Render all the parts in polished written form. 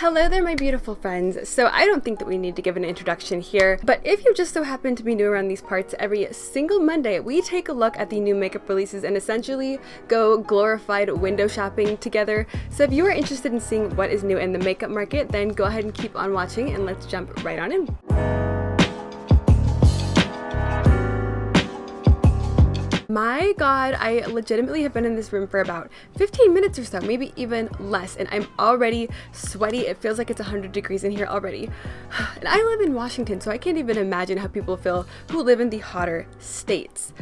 Hello there, my beautiful friends. So I don't think that we need to give an introduction here, but if you just so happen to be new around these parts, every single Monday we take a look at the new makeup releases and essentially go glorified window shopping together. So if you are interested in seeing what is new in the makeup market, then go ahead and keep on watching and let's jump right on in. My god, I legitimately have been in this room for about 15 minutes or so, maybe even less, and I'm already sweaty. It feels like it's 100 degrees in here already. And I live in Washington, so I can't even imagine how people feel who live in the hotter states.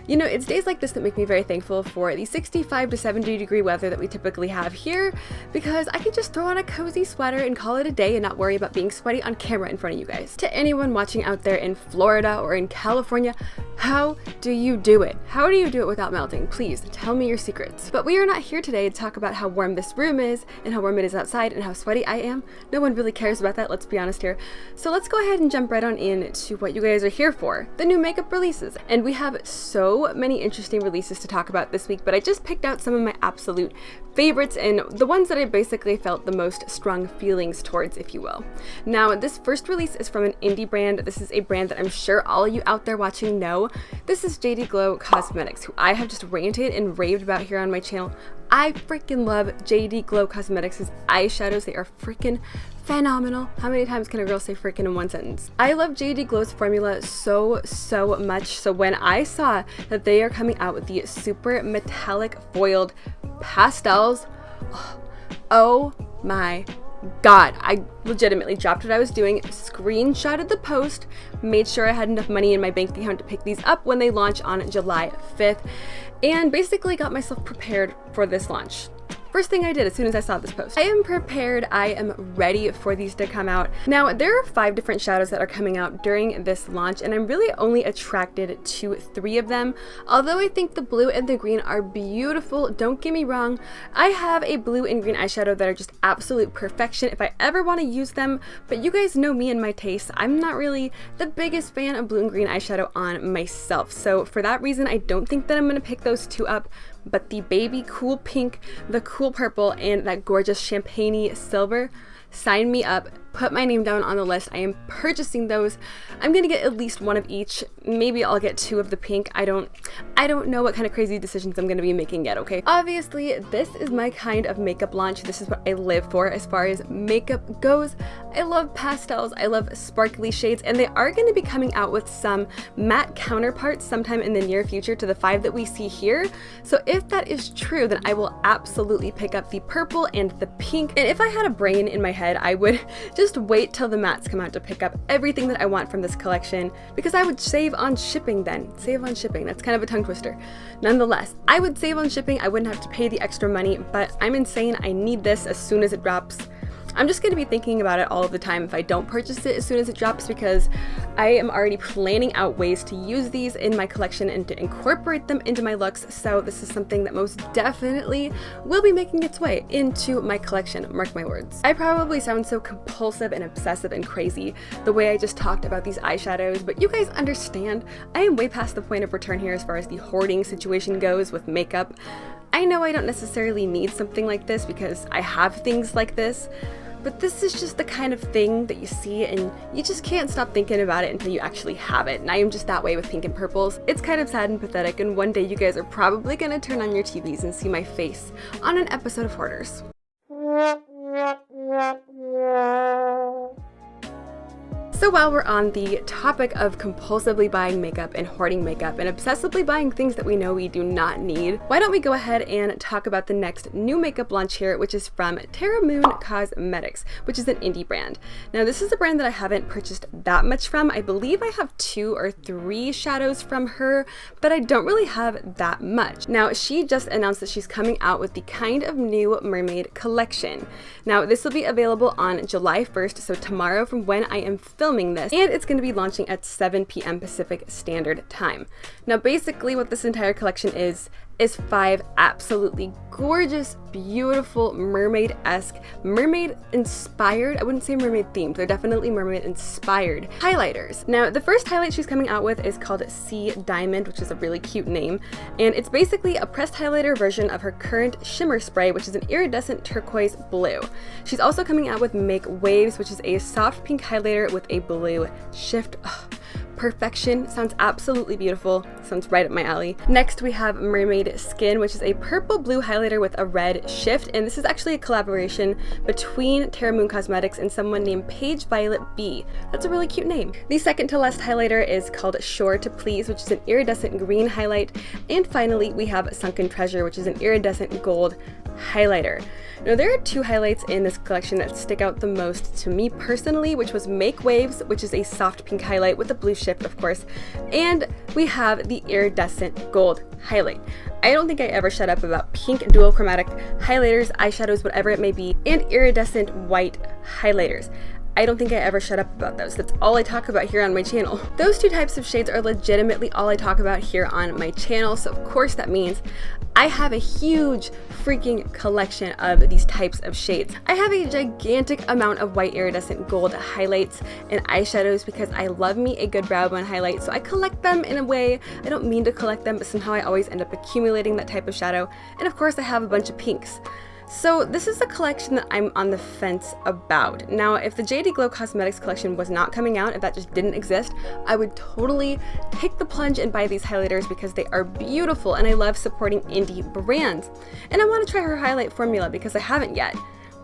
You know, it's days like this that make me very thankful for the 65 to 70 degree weather that we typically have here, because I can just throw on a cozy sweater and call it a day and not worry about being sweaty on camera in front of you guys. To anyone watching out there in Florida or in California, how do you do it? How do you do it without melting? Please tell me your secrets. But we are not here today to talk about how warm this room is and how warm it is outside and how sweaty I am. No one really cares about that, let's be honest here. So let's go ahead and jump right on in to what you guys are here for, the new makeup releases. And we have so many interesting releases to talk about this week, but I just picked out some of my absolute favorites and the ones that I basically felt the most strong feelings towards, if you will. Now, this first release is from an indie brand. This is a brand that I'm sure all of you out there watching know. This is JD Glow Cosmetics, who I have just ranted and raved about here on my channel. I freaking love JD Glow Cosmetics' eyeshadows. They are freaking phenomenal. How many times can a girl say freaking in one sentence? I love JD Glow's formula so much. So when I saw that they are coming out with the super metallic foiled pastels, oh my god, I legitimately dropped what I was doing, screenshotted the post, made sure I had enough money in my bank account to pick these up when they launch on July 5th, and basically got myself prepared for this launch. First thing I did as soon as I saw this post. I am prepared, I am ready for these to come out. Now, there are 5 different shadows that are coming out during this launch, and I'm really only attracted to 3 of them. Although I think the blue and the green are beautiful, don't get me wrong, I have a blue and green eyeshadow that are just absolute perfection if I ever want to use them, but you guys know me and my taste. I'm not really the biggest fan of blue and green eyeshadow on myself, so for that reason, I don't think that I'm going to pick those 2 up. But the baby cool pink, the cool purple, and that gorgeous champagne silver, sign me up. Put my name down on the list. I am purchasing those. I'm gonna get at least 1 of each. Maybe I'll get 2 of the pink. I don't know what kind of crazy decisions I'm gonna be making yet, okay? Obviously, this is my kind of makeup launch. This is what I live for as far as makeup goes. I love pastels, I love sparkly shades, and they are gonna be coming out with some matte counterparts sometime in the near future to the 5 that we see here. So if that is true, then I will absolutely pick up the purple and the pink. And if I had a brain in my head, I would just wait till the mattes come out to pick up everything that I want from this collection, because I would save on shipping then. Save on shipping, that's kind of a tongue twister. Nonetheless, I would save on shipping, I wouldn't have to pay the extra money, but I'm insane, I need this as soon as it drops. I'm just going to be thinking about it all of the time if I don't purchase it as soon as it drops, because I am already planning out ways to use these in my collection and to incorporate them into my looks, so this is something that most definitely will be making its way into my collection, mark my words. I probably sound so compulsive and obsessive and crazy the way I just talked about these eyeshadows, but you guys understand, I am way past the point of return here as far as the hoarding situation goes with makeup. I know I don't necessarily need something like this because I have things like this, but this is just the kind of thing that you see and you just can't stop thinking about it until you actually have it. And I am just that way with pink and purples. It's kind of sad and pathetic, and one day you guys are probably gonna turn on your TVs and see my face on an episode of Hoarders. So while we're on the topic of compulsively buying makeup and hoarding makeup and obsessively buying things that we know we do not need, why don't we go ahead and talk about the next new makeup launch here, which is from Terra Cosmetics, which is an indie brand. Now, this is a brand that I haven't purchased that much from. I believe I have 2 or 3 shadows from her, but I don't really have that much. Now, she just announced that she's coming out with the kind of new Mermaid collection. Now, this will be available on July 1st, so tomorrow from when I am filming this, and it's going to be launching at 7 p.m. Pacific Standard Time. Now, basically what this entire collection is, is 5 absolutely gorgeous, beautiful, mermaid-esque, mermaid-inspired, I wouldn't say mermaid-themed, they're definitely mermaid-inspired highlighters. Now, the first highlight she's coming out with is called Sea Diamond, which is a really cute name, and it's basically a pressed highlighter version of her current shimmer spray, which is an iridescent turquoise blue. She's also coming out with Make Waves, which is a soft pink highlighter with a blue shift. Ugh. Perfection. Sounds absolutely beautiful. Sounds right up my alley. Next we have Mermaid Skin, which is a purple blue highlighter with a red shift, and this is actually a collaboration between Terra Cosmetics and someone named Paige Violet B. That's a really cute name. The second to last highlighter is called Sure to Please, which is an iridescent green highlight. And finally we have Sunken Treasure, which is an iridescent gold highlighter. Now, there are 2 highlights in this collection that stick out the most to me personally, which was Make Waves, which is a soft pink highlight with a blue shift, of course, and we have the iridescent gold highlight. I don't think I ever shut up about pink dual chromatic highlighters, eyeshadows, whatever it may be, and iridescent white highlighters. I don't think I ever shut up about those. That's all I talk about here on my channel. Those 2 types of shades are legitimately all I talk about here on my channel, so of course that means I have a huge freaking collection of these types of shades. I have a gigantic amount of white iridescent gold highlights and eyeshadows because I love me a good brow bone highlight, so I collect them in a way. I don't mean to collect them, but somehow I always end up accumulating that type of shadow. And of course I have a bunch of pinks. So this is a collection that I'm on the fence about. Now, if the JD Glow Cosmetics collection was not coming out, if that just didn't exist, I would totally take the plunge and buy these highlighters because they are beautiful and I love supporting indie brands. And I want to try her highlight formula because I haven't yet.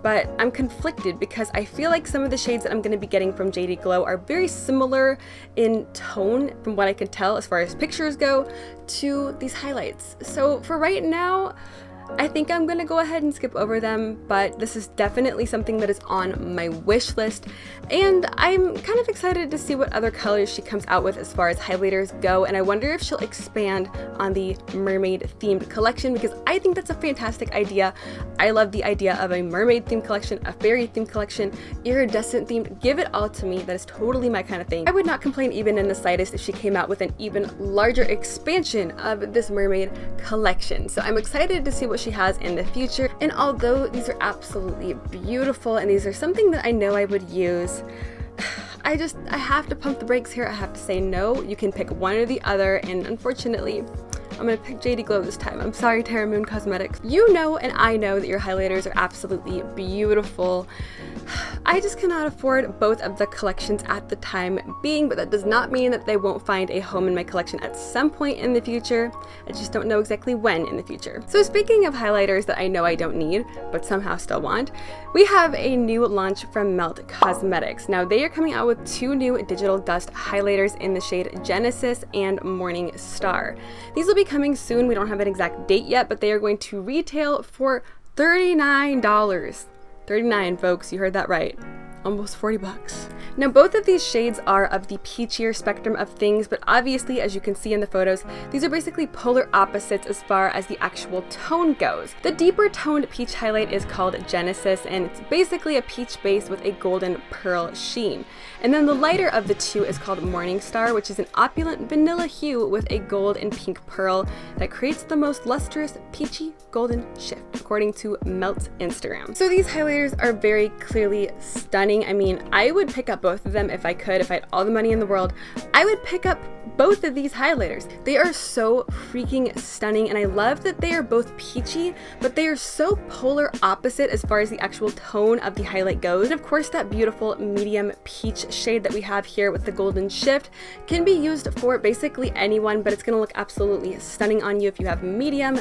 But I'm conflicted because I feel like some of the shades that I'm going to be getting from JD Glow are very similar in tone, from what I can tell as far as pictures go, to these highlights. So for right now, I think I'm gonna go ahead and skip over them, but this is definitely something that is on my wish list, and I'm kind of excited to see what other colors she comes out with as far as highlighters go, and I wonder if she'll expand on the mermaid themed collection because I think that's a fantastic idea. I love the idea of a mermaid themed collection, a fairy themed collection, iridescent themed. Give it all to me. That is totally my kind of thing. I would not complain even in the slightest if she came out with an even larger expansion of this mermaid collection. So I'm excited to see what she has in the future, and although these are absolutely beautiful and these are something that I know I would use, I have to pump the brakes here. I have to say no, you can pick one or the other, and unfortunately I'm gonna pick JD Glow this time. I'm sorry, Terra Cosmetics. You know and I know that your highlighters are absolutely beautiful. I just cannot afford both of the collections at the time being, but that does not mean that they won't find a home in my collection at some point in the future. I just don't know exactly when in the future. So speaking of highlighters that I know I don't need, but somehow still want, we have a new launch from Melt Cosmetics. Now they are coming out with 2 new digital dust highlighters in the shade Genesis and Morning Star. These will be coming soon. We don't have an exact date yet, but they are going to retail for $39. 39, folks, you heard that right. Almost 40 bucks. Now both of these shades are of the peachier spectrum of things, but obviously, as you can see in the photos, these are basically polar opposites as far as the actual tone goes. The deeper toned peach highlight is called Genesis, and it's basically a peach base with a golden pearl sheen. And then the lighter of the 2 is called Morning Star, which is an opulent vanilla hue with a gold and pink pearl that creates the most lustrous peachy golden shift, according to Melt's Instagram. So these highlighters are very clearly stunning. I mean, I would pick up both of them if I could. If I had all the money in the world, I would pick up both of these highlighters. They are so freaking stunning, and I love that they are both peachy, but they are so polar opposite as far as the actual tone of the highlight goes. And of course, that beautiful medium peach shade that we have here with the golden shift can be used for basically anyone, but it's gonna look absolutely stunning on you if you have medium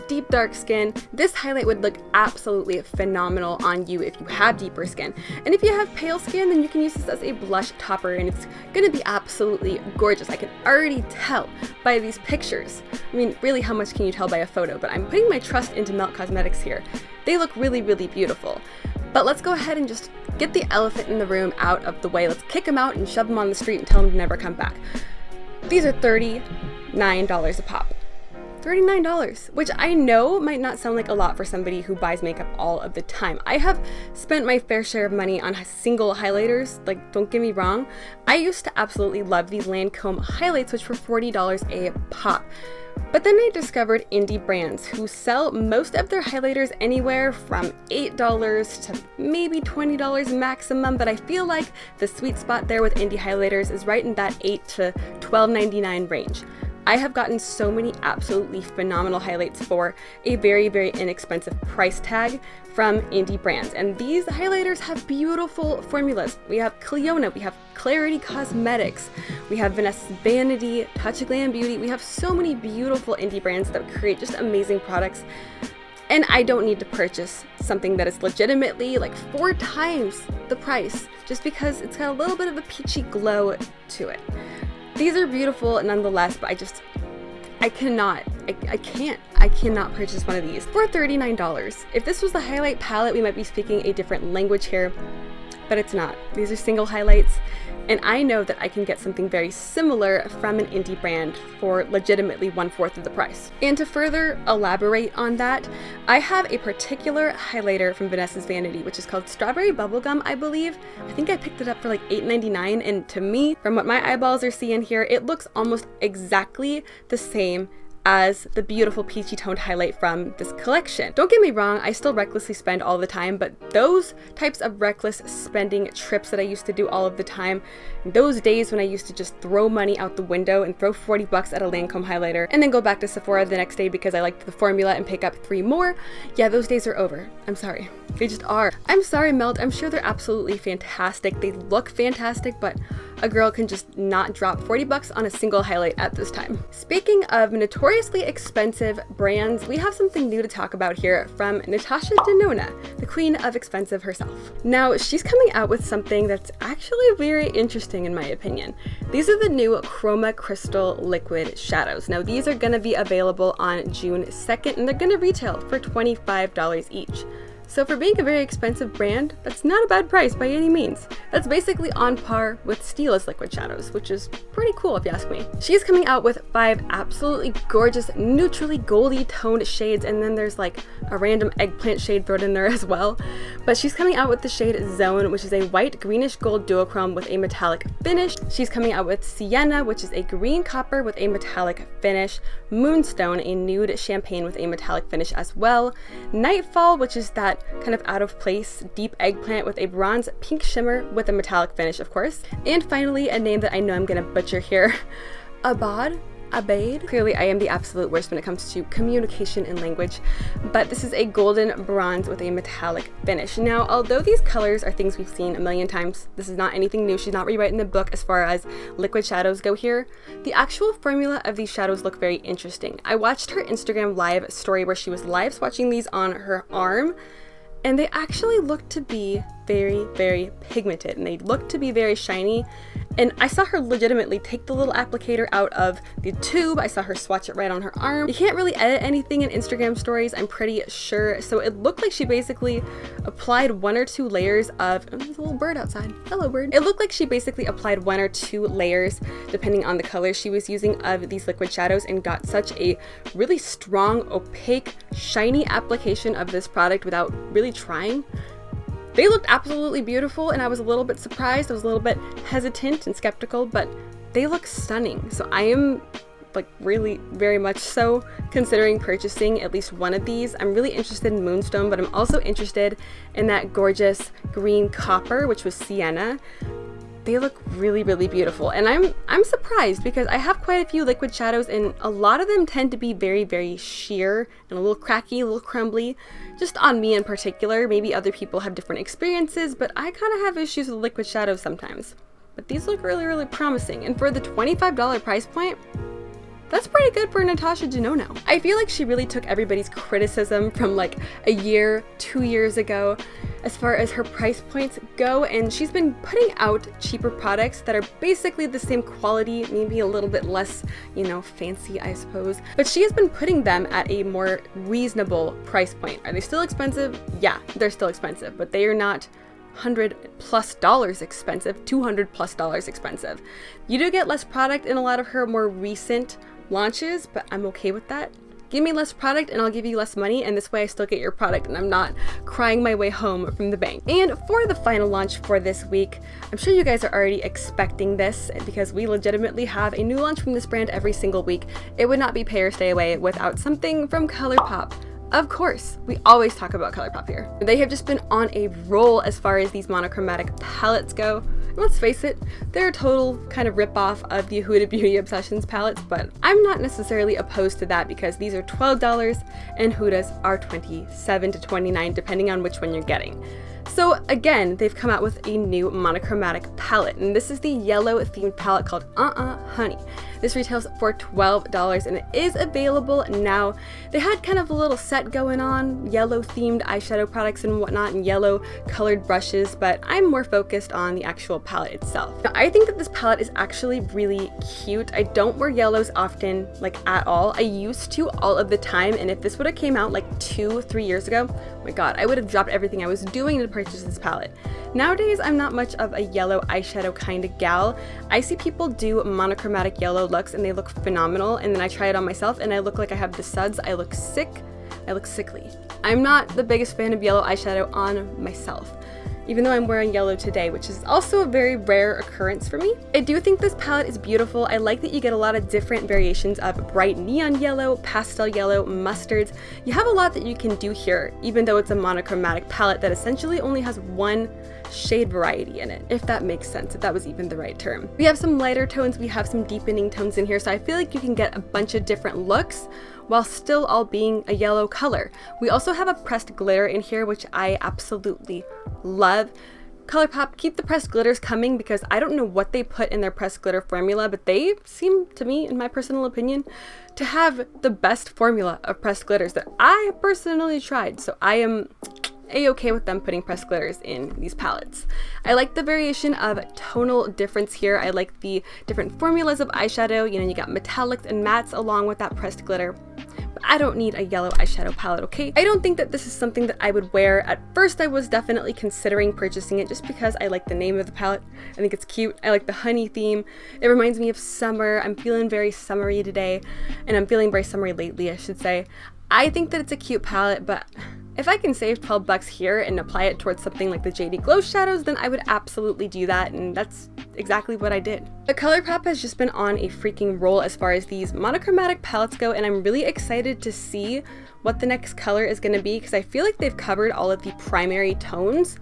deep dark skin. This highlight would look absolutely phenomenal on you if you have deeper skin. And if you have pale skin, then you can use this as a blush topper, and it's gonna be absolutely gorgeous. I can already tell by these pictures. I mean, really, how much can you tell by a photo? But I'm putting my trust into Melt Cosmetics here. They look really, really beautiful. But let's go ahead and just get the elephant in the room out of the way. Let's kick them out and shove them on the street and tell them to never come back. These are $39 a pop. $39, which I know might not sound like a lot for somebody who buys makeup all of the time. I have spent my fair share of money on single highlighters, like, don't get me wrong. I used to absolutely love these Lancome highlights, which were $40 a pop. But then I discovered indie brands who sell most of their highlighters anywhere from $8 to maybe $20 maximum, but I feel like the sweet spot there with indie highlighters is right in that $8 to $12.99 range. I have gotten so many absolutely phenomenal highlights for a very, very inexpensive price tag from indie brands. And these highlighters have beautiful formulas. We have Cliona, we have Clarity Cosmetics, we have Vanessa's Vanity, Touch of Glam Beauty. We have so many beautiful indie brands that create just amazing products. And I don't need to purchase something that is legitimately like 4 times the price just because it's got a little bit of a peachy glow to it. These are beautiful nonetheless, but I cannot purchase one of these for $39. If this was the highlight palette, we might be speaking a different language here, but it's not. These are single highlights, and I know that I can get something very similar from an indie brand for legitimately 1/4 of the price. And to further elaborate on that, I have a particular highlighter from Vanessa's Vanity, which is called Strawberry Bubblegum, I believe. I think I picked it up for like $8.99, and to me, from what my eyeballs are seeing here, it looks almost exactly the same as the beautiful peachy toned highlight from this collection. Don't get me wrong, I still recklessly spend all the time, but those types of reckless spending trips that I used to do all of the time, those days when I used to just throw money out the window and throw 40 bucks at a Lancome highlighter and then go back to Sephora the next day because I liked the formula and pick up 3 more, yeah, those days are over. I'm sorry. They just are. I'm sorry, Melt. I'm sure they're absolutely fantastic. They look fantastic, but a girl can just not drop 40 bucks on a single highlight at this time. Speaking of notoriously expensive brands, we have something new to talk about here from Natasha Denona, the queen of expensive herself. Now, she's coming out with something that's actually very interesting in my opinion. These are the new Chroma Crystal Liquid Shadows. Now, these are gonna be available on June 2nd, and they're gonna retail for $25 each. So for being a very expensive brand, that's not a bad price by any means. That's basically on par with Stila's liquid shadows, which is pretty cool if you ask me. She's coming out with 5 absolutely gorgeous, neutrally goldy toned shades, and then there's like a random eggplant shade thrown in there as well. But she's coming out with the shade Zone, which is a white greenish gold duochrome with a metallic finish. She's coming out with Sienna, which is a green copper with a metallic finish. Moonstone, a nude champagne with a metallic finish as well. Nightfall, which is that kind of out of place deep eggplant with a bronze pink shimmer with a metallic finish, of course. And finally, a name that I know I'm gonna butcher here, Abade. Clearly I am the absolute worst when it comes to communication and language, but this is a golden bronze with a metallic finish. Now, although these colors are things we've seen a million times, this is not anything new. She's not rewriting the book as far as liquid shadows go here. The actual formula of these shadows look very interesting. I watched her Instagram live story where she was live swatching these on her arm, and they actually look to be very, very pigmented, and they look to be very shiny. And I saw her legitimately take the little applicator out of the tube. I saw her swatch it right on her arm. You can't really edit anything in Instagram stories, I'm pretty sure. So it looked like she basically applied 1 or 2 layers of, oh, there's a little bird outside. Hello, bird. It looked like she basically applied 1 or 2 layers, depending on the color she was using, of these liquid shadows, and got such a really strong, opaque, shiny application of this product without really trying. They looked absolutely beautiful, and I was a little bit surprised. I was a little bit hesitant and skeptical, but they look stunning. So I am like really very much so considering purchasing at least one of these. I'm really interested in Moonstone, but I'm also interested in that gorgeous green copper, which was Sienna. They look really, really beautiful, and I'm surprised because I have quite a few liquid shadows, and a lot of them tend to be very, very sheer and a little cracky, a little crumbly, just on me in particular. Maybe other people have different experiences, but I kind of have issues with liquid shadows sometimes. But these look really, really promising, and for the $25 price point, that's pretty good for Natasha Denona. I feel like she really took everybody's criticism from like a year, 2 years ago as far as her price points go, and she's been putting out cheaper products that are basically the same quality, maybe a little bit less, you know, fancy, I suppose. But she has been putting them at a more reasonable price point. Are they still expensive? Yeah, they're still expensive, but they are not $100+ expensive, $200+ expensive. You do get less product in a lot of her more recent launches, but I'm okay with that. Give me less product and I'll give you less money, and this way I still get your product and I'm not crying my way home from the bank. And for the final launch for this week, I'm sure you guys are already expecting this because we legitimately have a new launch from this brand every single week. It would not be pay or stay away without something from Colourpop. Of course, we always talk about Colourpop here. They have just been on a roll as far as these monochromatic palettes go. And let's face it, they're a total kind of ripoff of the Huda Beauty Obsessions palettes, but I'm not necessarily opposed to that because these are $12 and Huda's are $27 to $29 depending on which one you're getting. So again, they've come out with a new monochromatic palette, and this is the yellow themed palette called Honey. This retails for $12 and it is available now. They had kind of a little set going on, yellow themed eyeshadow products and whatnot, and yellow colored brushes, but I'm more focused on the actual palette itself. Now, I think that this palette is actually really cute. I don't wear yellows often, like at all. I used to all of the time, and if this would have came out like 2-3 years ago, oh my god, I would have dropped everything I was doing to purchase this palette. Nowadays, I'm not much of a yellow eyeshadow kind of gal. I see people do monochromatic yellow looks and they look phenomenal, and then I try it on myself and I look like I have the suds. I look sick. I look sickly. I'm not the biggest fan of yellow eyeshadow on myself, even though I'm wearing yellow today, which is also a very rare occurrence for me. I do think this palette is beautiful. I like that you get a lot of different variations of bright neon yellow, pastel yellow, mustards. You have a lot that you can do here, even though it's a monochromatic palette that essentially only has one shade variety in it, if that makes sense, if that was even the right term. We have some lighter tones, we have some deepening tones in here, so I feel like you can get a bunch of different looks while still all being a yellow color. We also have a pressed glitter in here, which I absolutely love. Colourpop, keep the pressed glitters coming because I don't know what they put in their pressed glitter formula, but they seem to me, in my personal opinion, to have the best formula of pressed glitters that I personally tried, so I am a-okay with them putting pressed glitters in these palettes. I like the variation of tonal difference here. I like the different formulas of eyeshadow. You know, you got metallics and mattes along with that pressed glitter. But I don't need a yellow eyeshadow palette, okay? I don't think that this is something that I would wear. At first, I was definitely considering purchasing it just because I like the name of the palette. I think it's cute. I like the honey theme. It reminds me of summer. I'm feeling very summery today, and I'm feeling very summery lately, I should say. I think that it's a cute palette, but if I can save 12 bucks here and apply it towards something like the JD Glow shadows, then I would absolutely do that, and that's exactly what I did. But Colourpop has just been on a freaking roll as far as these monochromatic palettes go, and I'm really excited to see what the next color is going to be because I feel like they've covered all of the primary tones.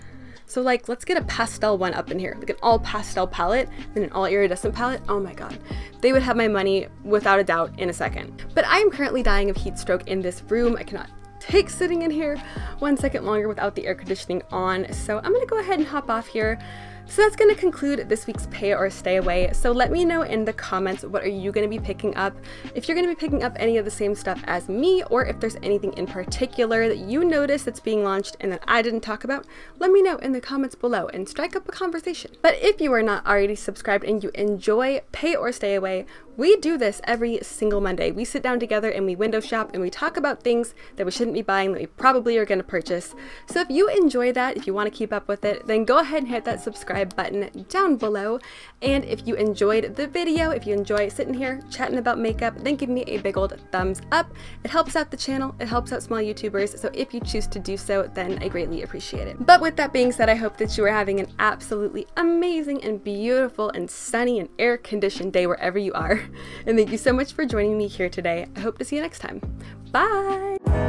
So like, let's get a pastel one up in here, like an all pastel palette and an all iridescent palette. Oh my god, they would have my money without a doubt in a second. But I am currently dying of heat stroke in this room. I cannot take sitting in here 1 second longer without the air conditioning on, so I'm gonna go ahead and hop off here. So that's going to conclude this week's pay or stay away. So let me know in the comments, what are you going to be picking up? If you're going to be picking up any of the same stuff as me, or if there's anything in particular that you noticed that's being launched and that I didn't talk about, let me know in the comments below and strike up a conversation. But if you are not already subscribed and you enjoy pay or stay away, we do this every single Monday. We sit down together and we window shop and we talk about things that we shouldn't be buying that we probably are going to purchase. So if you enjoy that, if you want to keep up with it, then go ahead and hit that subscribe button down below. And if you enjoyed the video, if you enjoy sitting here chatting about makeup, then give me a big old thumbs up. It helps out the channel, it helps out small YouTubers, so if you choose to do so, then I greatly appreciate it. But with that being said, I hope that you are having an absolutely amazing and beautiful and sunny and air-conditioned day wherever you are. And thank you so much for joining me here today. I hope to see you next time. Bye!